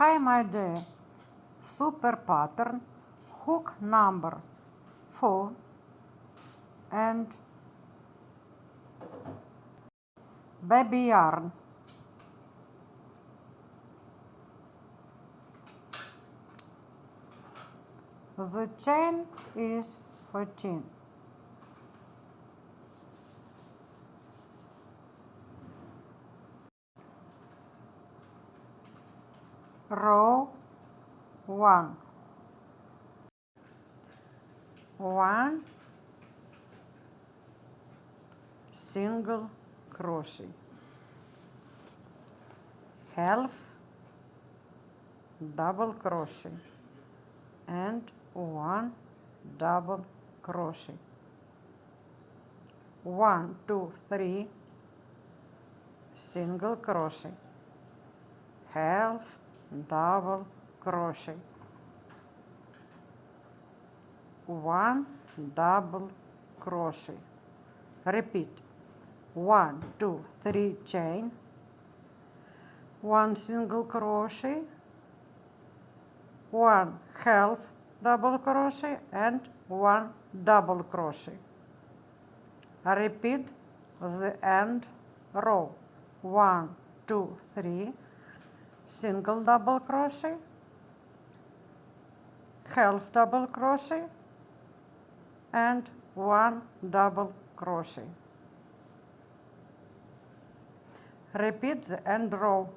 Hi my dear, super pattern, hook number 4 and baby yarn. The chain is 14. Row 1, 1 single crochet, half double crochet and 1 double crochet, 1 2 3 single crochet, half double crochet, 1 double crochet. Repeat 1 2 3 chain, 1 single crochet, 1 half double crochet and 1 double crochet. Repeat the end row 1 2 3 single double crochet, half double crochet and 1 double crochet. Repeat the end row.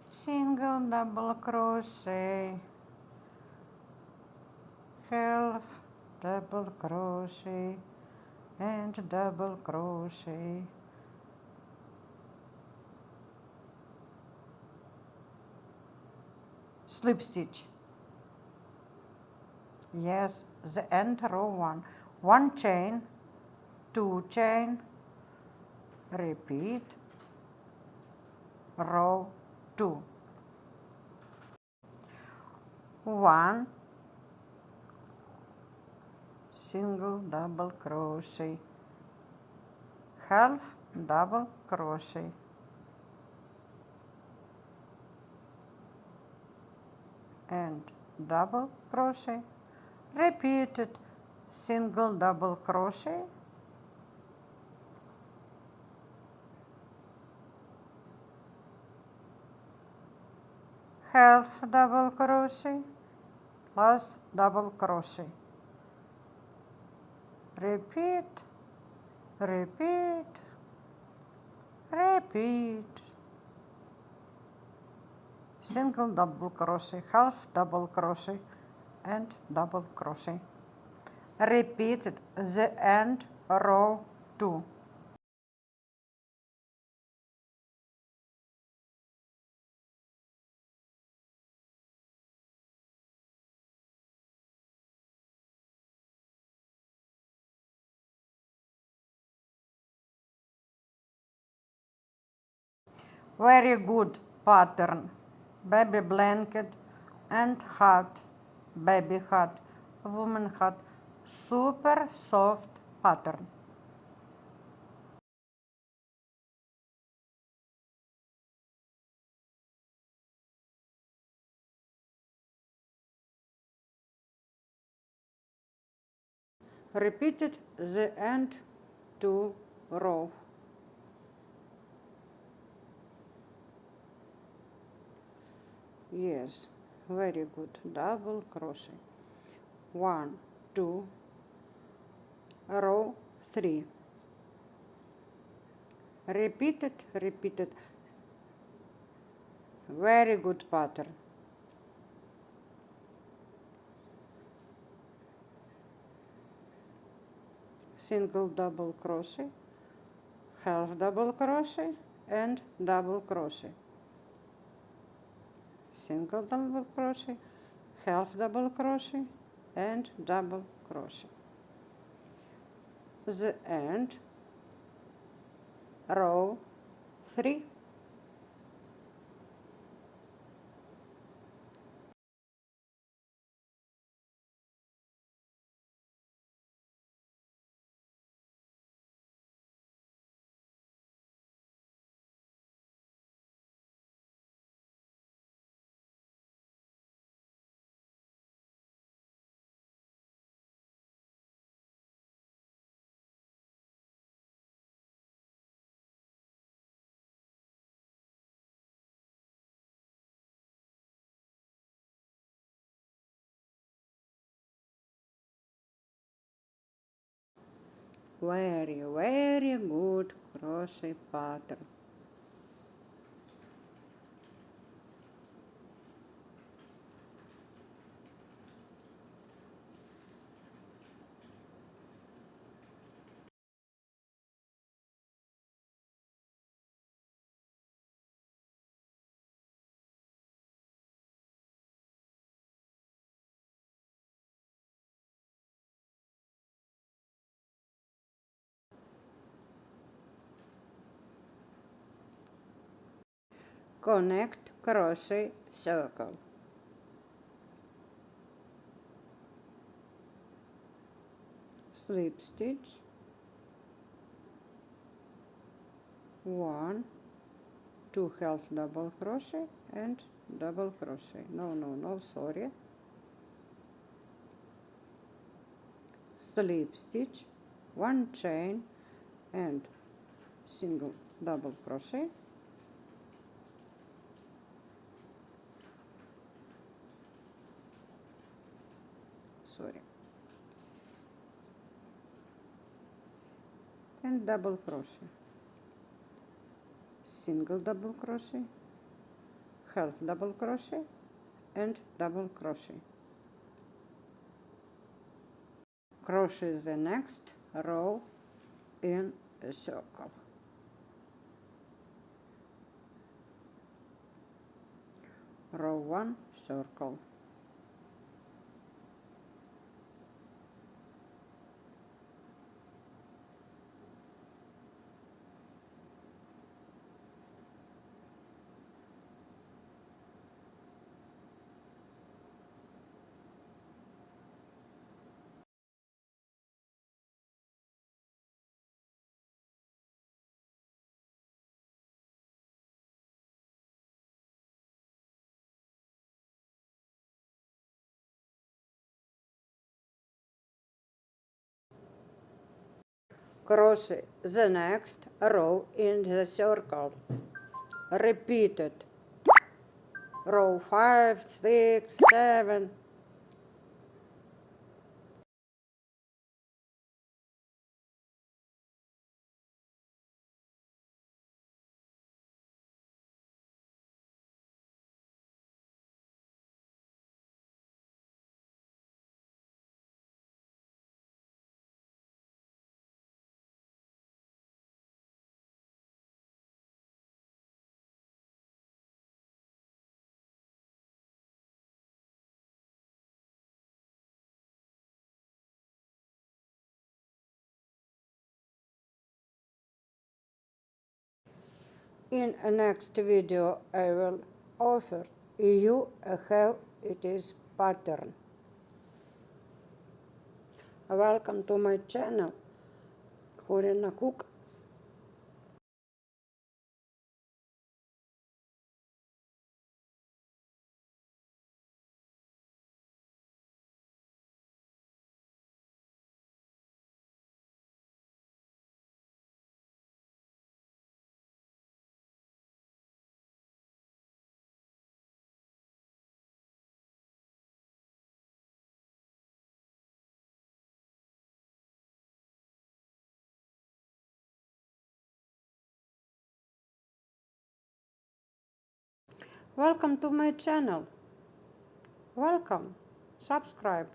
Single double crochet, half double crochet and double crochet, slip stitch. Yes, the end row 1 chain, 2 chain, repeat row 2, 1 single double crochet, half double crochet, and double crochet. Repeat it, single double crochet, half double crochet plus double crochet. Repeat, repeat, repeat. Single double crochet, half double crochet and double crochet. Repeat the end row 2. Very good pattern. Baby blanket and hat, baby hat, woman hat. Super soft pattern. Repeated the end 2 row. Yes, very good. Double crochet. 1 2 row 3. Repeated, repeated. Very good pattern. Single double crochet, half double crochet and double crochet, single double crochet, half double crochet and double crochet. The end row 3. very, very good crochet pattern. Connect crochet circle. Slip stitch, 1, 2 half double crochet and double crochet. No, sorry. Slip stitch, 1 chain and single double crochet, sorry, and double crochet, single double crochet, half double crochet and double crochet. Crochet the next row in a circle. Row 1 circle. Crochet the next row in the circle. Repeat it. Row 5, 6, 7. In a next video I will offer you how it is pattern. Welcome to my channel, Horina Hook. Welcome to my channel. Welcome. Subscribe.